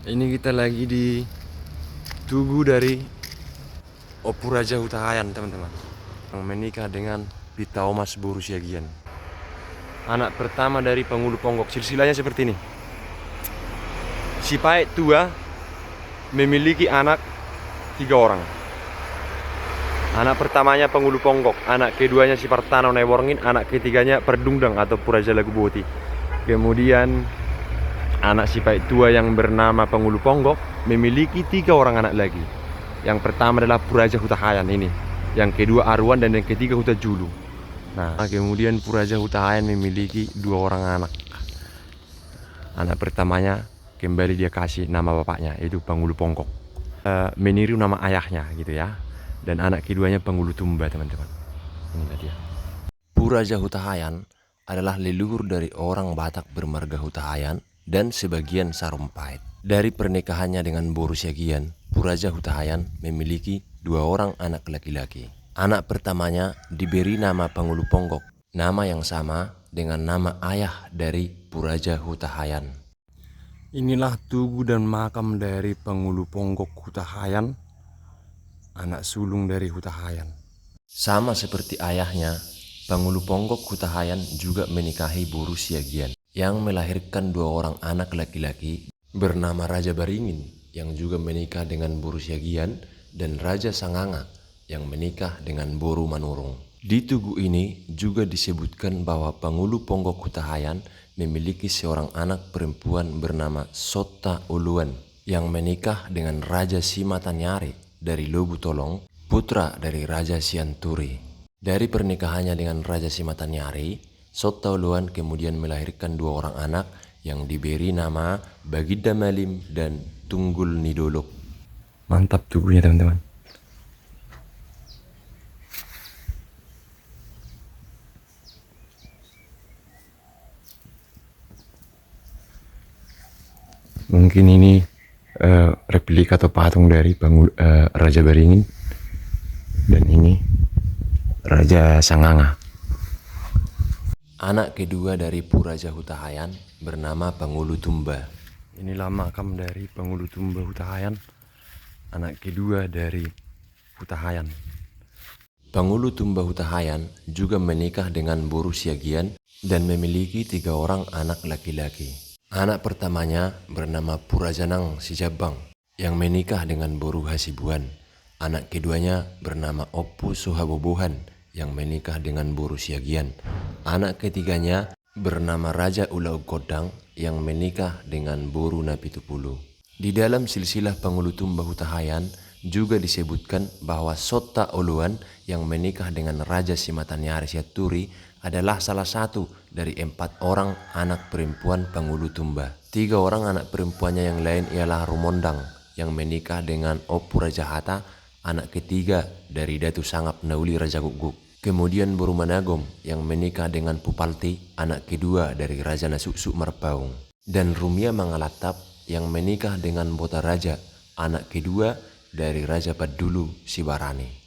Ini kita lagi di tugu dari Opu Raja Hutahayan, teman-teman, yang menikah dengan Pitaumas Boru Siagian, anak pertama dari Pangulu Ponggok. Silsilahnya seperti ini. Si Paet tua memiliki anak 3 orang. Anak pertamanya Pangulu Ponggok, anak keduanya si Partanau Neworngin, anak ketiganya Perdungdang atau Puraja Lagu Boti. Kemudian anak si Paet tua yang bernama Pangulu Ponggok memiliki 3 orang anak lagi. Yang pertama adalah Puraja Hutahayan ini, yang kedua Arwan, dan yang ketiga Hutajulu. Nah, kemudian Puraja Hutahayan memiliki 2 orang anak. Anak pertamanya kembali dia kasih nama bapaknya, yaitu Pangulu Ponggok, meniru nama ayahnya gitu ya. Dan anak keduanya Pangulu Tumba, teman-teman. Inilah dia. Puraja Hutahayan adalah leluhur dari orang Batak bermarga Hutahayan dan sebagian Sarumpait. Dari pernikahannya dengan Boru Siagian, Puraja Hutahayan memiliki 2 orang anak laki-laki. Anak pertamanya diberi nama Pangulu Ponggok, nama yang sama dengan nama ayah dari Puraja Hutahayan. Inilah tugu dan makam dari Pangulu Ponggok Hutahayan, anak sulung dari Hutahayan. Sama seperti ayahnya, Pangulu Ponggok Hutahayan juga menikahi Boru Siagian yang melahirkan 2 orang anak laki-laki bernama Raja Baringin yang juga menikah dengan Boru Siagian, dan Raja Sanganga yang menikah dengan Boru Manurung. Di tugu ini juga disebutkan bahwa Pangulu Ponggok Hutahayan memiliki seorang anak perempuan bernama Sotta Uluan yang menikah dengan Raja Simatanyari dari Lobu Tolong, putra dari Raja Sianturi. Dari pernikahannya dengan Raja Simatanyari, Sotta Uluan kemudian melahirkan 2 orang anak yang diberi nama Bagida Malim dan Tunggul Nidolok. Mantap tubuhnya, teman-teman. Mungkin ini replika atau patung dari Raja Baringin, dan ini Raja Sanganga. Anak kedua dari Puraja Hutahayan bernama Pangulu Tumba. Inilah makam dari Pangulu Tumba Hutahayan, anak kedua dari Hutahayan. Pangulu Tumba Hutahayan juga menikah dengan Boru Siagian dan memiliki 3 orang anak laki-laki. Anak pertamanya bernama Purajanang Sijabang yang menikah dengan Boru Hasibuan. Anak keduanya bernama Opu Sohabobohan yang menikah dengan Boru Siagian. Anak ketiganya bernama Raja Ulau Kodang yang menikah dengan Boru Napitupulu. Di dalam silsilah Pangulu Tumba Hutahayan juga disebutkan bahwa Sotta Uluan yang menikah dengan Raja Simatanyari Siaturi adalah salah satu dari 4 orang anak perempuan Pangulu Tumba. 3 orang anak perempuannya yang lain ialah Rumondang yang menikah dengan Opu Raja Hata, anak ketiga dari Datu Sangap Nauli Raja Guguk. Kemudian Boru Managom yang menikah dengan Pupalti, anak kedua dari Raja Nasuksu Marpaung. Dan Rumia Mangalatap yang menikah dengan Bota Raja, anak kedua dari Raja Padulu Sibarani.